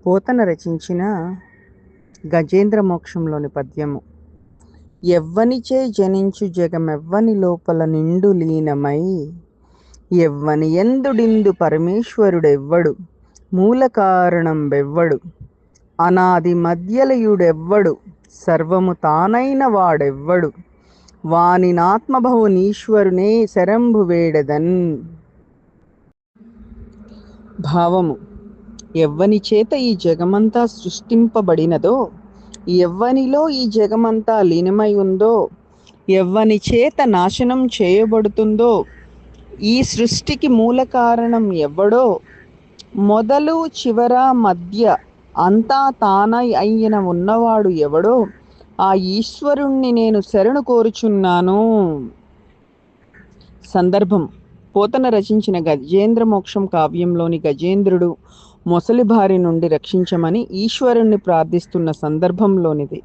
పోతన రచించిన గజేంద్ర మోక్షంలోని పద్యము. ఎవ్వనిచే జనించు జగమెవ్వని లోపల నిండు లీనమై, ఎవ్వని ఎందుడిందు పరమేశ్వరుడెవ్వడు, మూల కారణం బెవ్వడు, అనాది మధ్యలయుడెవ్వడు, సర్వము తానైన వాడెవ్వడు, వాని నాత్మభవునీశ్వరునే శరంభు వేడెదన్. భావము: ఎవ్వని చేత ఈ జగమంతా సృష్టింపబడినదో, ఎవ్వనిలో ఈ జగమంతా లీనమై ఉందో, ఎవ్వని చేత నాశనం చేయబడుతుందో, ఈ సృష్టికి మూల కారణం ఎవ్వడో, మొదలు చివర మధ్య అంతా తానై అయిన ఉన్నవాడు ఎవడో, ఆ ఈశ్వరుణ్ణి నేను శరణు కోరుచున్నాను. సందర్భం: పోతన రచించిన గజేంద్ర మోక్షం కావ్యంలోని గజేంద్రుడు మొసలి బారి నుండి రక్షించమని ఈశ్వరుణ్ణి ప్రార్థిస్తున్న సందర్భంలోనిది.